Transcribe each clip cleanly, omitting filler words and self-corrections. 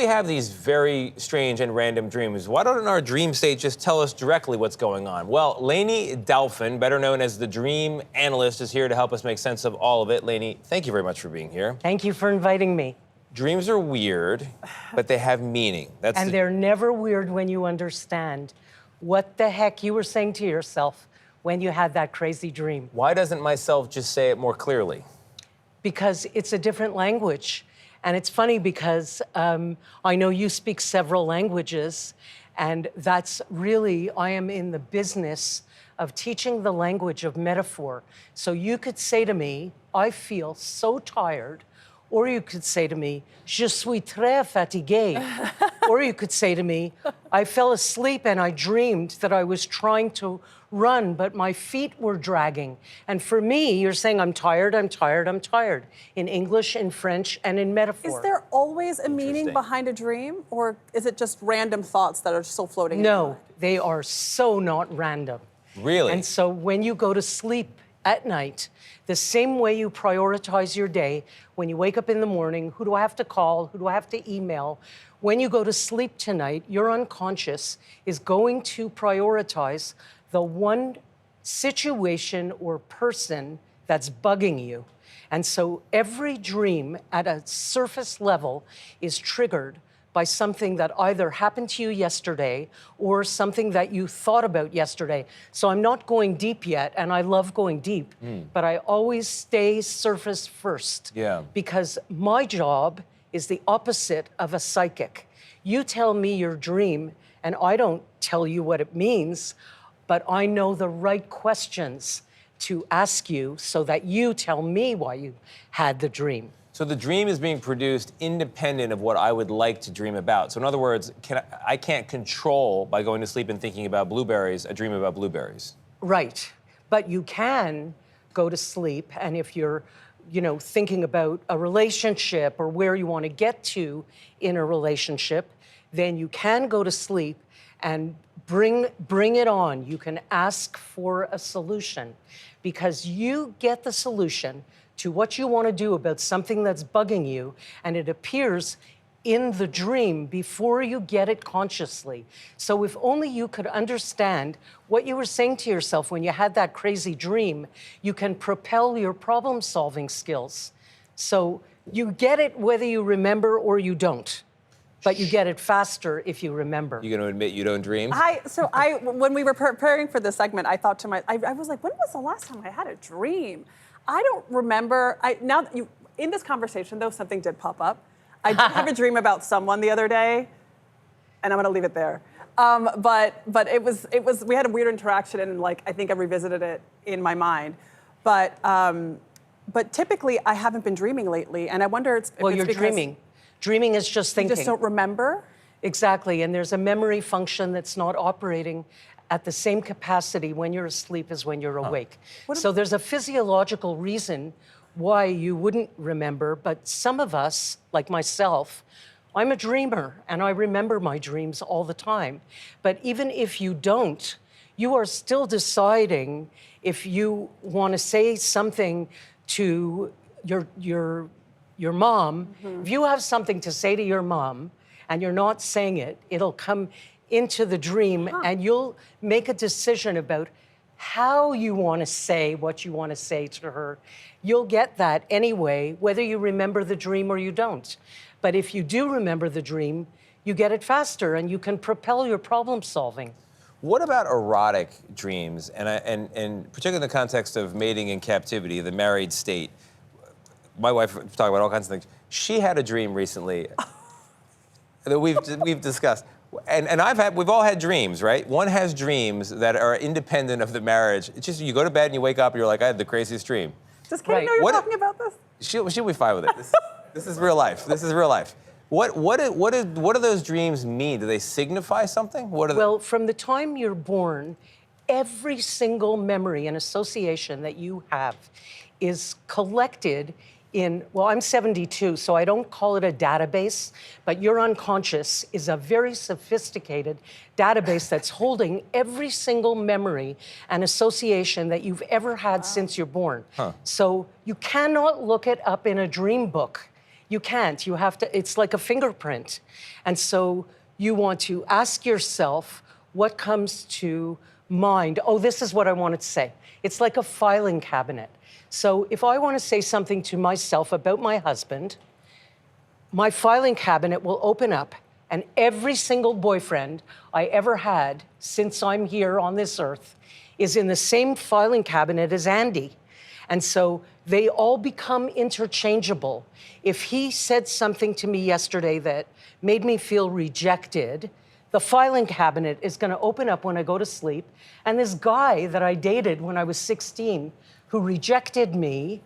we have these very strange and random dreams? Why don't our dream state just tell us directly what's going on? Well, Layne Dalfen, better known as the dream analyst, is here to help us make sense of all of it. Layne, thank you very much for being here. Thank you for inviting me. Dreams are weird, but they have meaning. They're never weird when you understand what the heck you were saying to yourself when you had that crazy dream. Why doesn't myself just say it more clearly? Because it's a different language. And it's funny because I know you speak several languages, and that's really, I am in the business of teaching the language of metaphor. So you could say to me, I feel so tired, or you could say to me, je suis très fatigué. Or you could say to me, I fell asleep and I dreamed that I was trying to run, but my feet were dragging. And for me, you're saying, I'm tired, I'm tired, I'm tired, in English, in French, and in metaphor. Is there always a meaning behind a dream, or is it just random thoughts that are still floating in your mind? No, they are so not random. Really? And so when you go to sleep at night, the same way you prioritize your day, when you wake up in the morning, who do I have to call, who do I have to email? When you go to sleep tonight, your unconscious is going to prioritize the one situation or person that's bugging you. And so every dream at a surface level is triggered by something that either happened to you yesterday or something that you thought about yesterday. So I'm not going deep yet, and I love going deep, but I always stay surface first. Yeah. Because my job is the opposite of a psychic. You tell me your dream, and I don't tell you what it means, but I know the right questions to ask you so that you tell me why you had the dream. So the dream is being produced independent of what I would like to dream about. So in other words, I can't control, by going to sleep and thinking about blueberries, a dream about blueberries. Right. But you can go to sleep, and if you're, thinking about a relationship or where you want to get to in a relationship, then you can go to sleep and bring it on. You can ask for a solution, because you get the solution to what you want to do about something that's bugging you, and it appears in the dream before you get it consciously. So if only you could understand what you were saying to yourself when you had that crazy dream, you can propel your problem-solving skills. So you get it whether you remember or you don't, but you get it faster if you remember. You gonna admit you don't dream? When we were preparing for this segment, I thought to myself, I was like, when was the last time I had a dream? I don't remember. In this conversation, though, something did pop up. I did have a dream about someone the other day, and I'm going to leave it there. But it was we had a weird interaction, and I think I revisited it in my mind. But typically, I haven't been dreaming lately, and I wonder if well, it's you're because dreaming. Dreaming is just thinking. You just don't remember? Exactly, and there's a memory function that's not operating at the same capacity when you're asleep as when you're awake. So there's a physiological reason why you wouldn't remember, but some of us, like myself, I'm a dreamer, and I remember my dreams all the time. But even if you don't, you are still deciding if you want to say something to your mom. If you have something to say to your mom, and you're not saying it, it'll come into the dream, and you'll make a decision about how you want to say what you want to say to her. You'll get that anyway, whether you remember the dream or you don't. But if you do remember the dream, you get it faster, and you can propel your problem solving. What about erotic dreams, and particularly in the context of mating in captivity, the married state? My wife was talking about all kinds of things. She had a dream recently that we've discussed. And we've all had dreams, right? One has dreams that are independent of the marriage. It's just you go to bed and you wake up and you're like, I had the craziest dream. Does Katie know you're talking about this? She'll be fine with it. This is real life. This is real life. What do those dreams mean? Do they signify something? Well, from the time you're born, every single memory and association that you have is collected well, I'm 72, so I don't call it a database, but your unconscious is a very sophisticated database that's holding every single memory and association that you've ever had since you're born. So you cannot look it up in a dream book. You can't. You have to, it's like a fingerprint. And so you want to ask yourself what comes to mind. Oh, this is what I wanted to say. It's like a filing cabinet. So if I want to say something to myself about my husband, my filing cabinet will open up, and every single boyfriend I ever had since I'm here on this earth is in the same filing cabinet as Andy. And so they all become interchangeable. If he said something to me yesterday that made me feel rejected, the filing cabinet is going to open up when I go to sleep. And this guy that I dated when I was 16, who rejected me,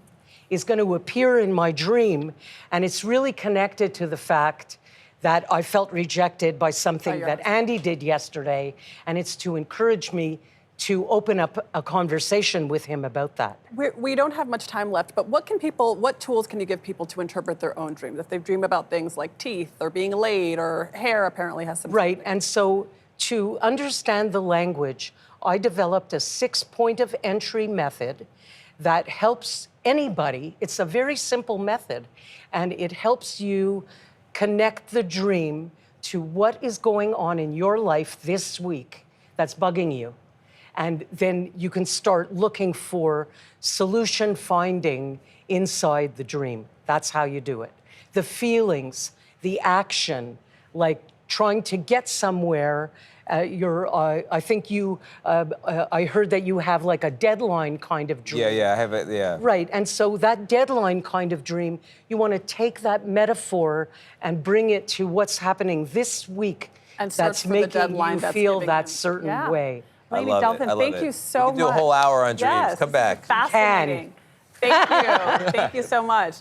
is going to appear in my dream. And it's really connected to the fact that I felt rejected by something that Andy did yesterday. And it's to encourage me to open up a conversation with him about that. We don't have much time left, but what tools can you give people to interpret their own dreams? If they dream about things like teeth or being laid or hair apparently has some... Right, and so to understand the language, I developed a 6-point of entry method that helps anybody. It's a very simple method, and it helps you connect the dream to what is going on in your life this week that's bugging you. And then you can start looking for solution finding inside the dream. That's how you do it. The feelings, the action, like trying to get somewhere. I think I heard that you have like a deadline kind of dream. Yeah, I have it, yeah. Right, and so that deadline kind of dream, you want to take that metaphor and bring it to what's happening this week and that's making you feel that certain way. Layne Dalfen, thank you so much. We can do a whole hour on dreams. Come back. Fascinating. Thank you. Thank you so much.